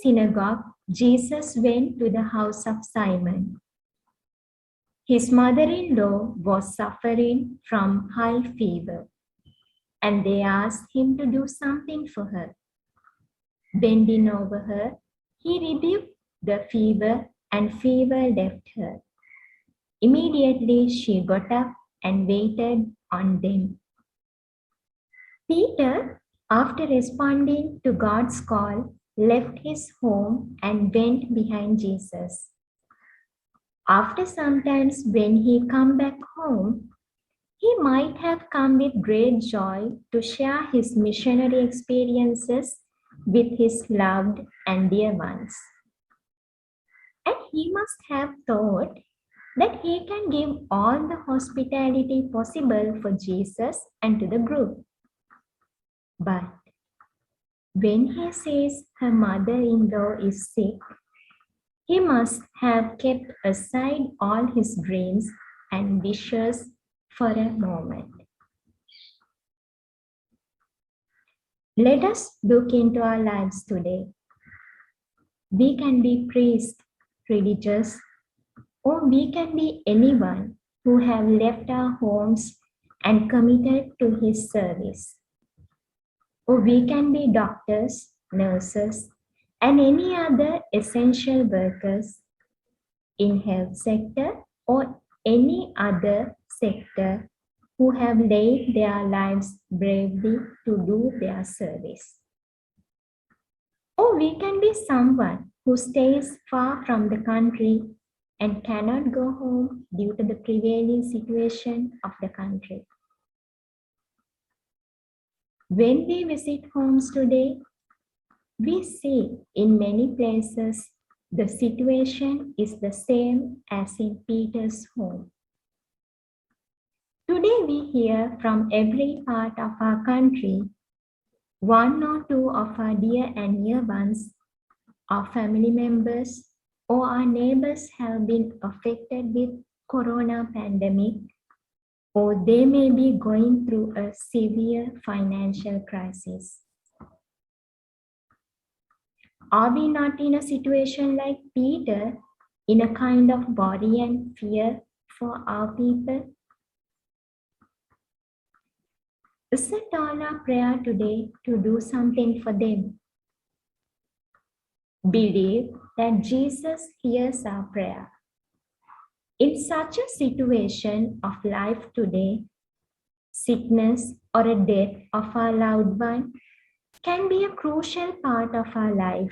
synagogue, Jesus went to the house of Simon. His mother-in-law was suffering from high fever, and they asked him to do something for her. Bending over her, he rebuked the fever, and fever left her. Immediately she got up and waited on them. Peter, after responding to God's call, left his home and went behind Jesus. After some time, when he came back home, he might have come with great joy to share his missionary experiences with his loved and dear ones. And he must have thought that he can give all the hospitality possible for Jesus and to the group. But when he says her mother-in-law is sick, he must have kept aside all his dreams and wishes for a moment. Let us look into our lives today. We can be priest, religious, or we can be anyone who have left our homes and committed to his service. Or we can be doctors, nurses, and any other essential workers in health sector or any other sector who have laid their lives bravely to do their service. Or we can be someone who stays far from the country and cannot go home due to the prevailing situation of the country. When we visit homes today, we see in many places the situation is the same as in Peter's home. Today we hear from every part of our country, one or two of our dear and near ones, our family members, or our neighbors have been affected with corona pandemic, or they may be going through a severe financial crisis. Are we not in a situation like Peter, in a kind of worry and fear for our people? Is it all our prayer today to do something for them? Believe that Jesus hears our prayer. In such a situation of life today, sickness or a death of our loved one can be a crucial part of our life.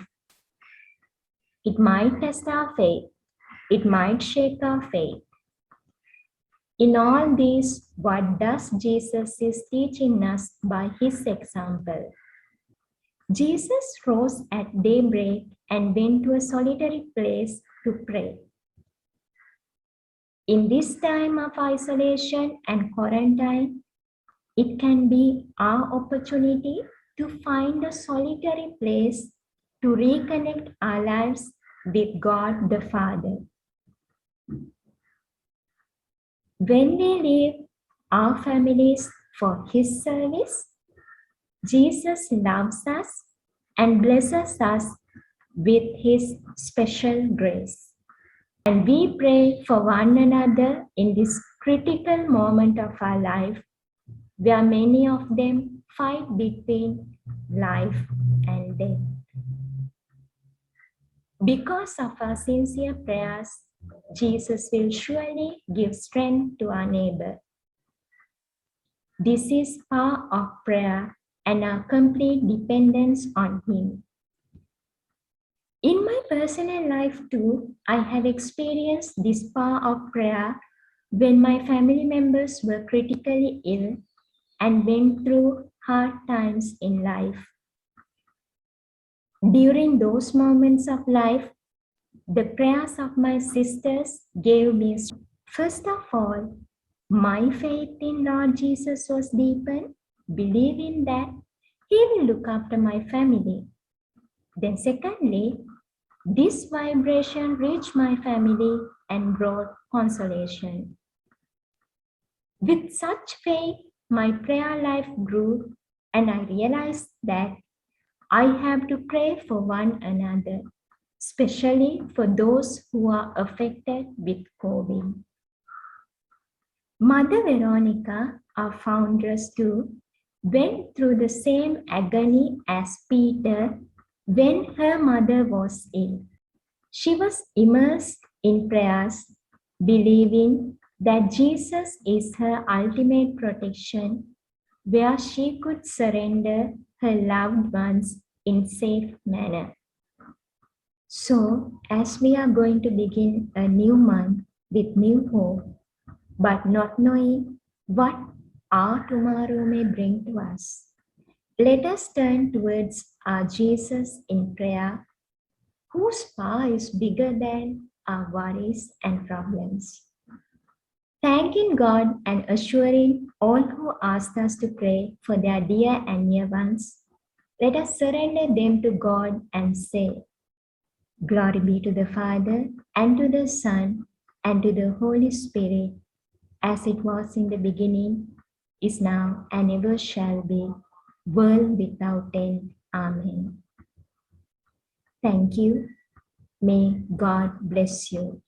It might test our faith. It might shake our faith. In all these, what does Jesus is teaching us by his example? Jesus rose at daybreak and went to a solitary place to pray. In this time of isolation and quarantine, it can be our opportunity to find a solitary place to reconnect our lives with God the Father. When we leave our families for his service, Jesus loves us and blesses us with his special grace. And we pray for one another in this critical moment of our life, where many of them fight between life and death. Because of our sincere prayers, Jesus will surely give strength to our neighbor. This is power of prayer and our complete dependence on him. In my personal life too, I have experienced this power of prayer when my family members were critically ill and went through hard times in life. During those moments of life, the prayers of my sisters gave me strength. First of all, my faith in Lord Jesus was deepened, believing that he will look after my family. Then secondly, this vibration reached my family and brought consolation. With such faith, my prayer life grew, and I realized that I have to pray for one another, especially for those who are affected with COVID. Mother Veronica, our foundress too, went through the same agony as Peter when her mother was ill. She was immersed in prayers, believing that Jesus is her ultimate protection, where she could surrender her loved ones in safe manner. So, as we are going to begin a new month with new hope, but not knowing what our tomorrow may bring to us, let us turn towards our Jesus in prayer, whose power is bigger than our worries and problems. Thanking God and assuring all who ask us to pray for their dear and near ones, let us surrender them to God and say, Glory be to the Father, and to the Son, and to the Holy Spirit, as it was in the beginning, is now, and ever shall be, world without end. Amen. Thank you. May God bless you.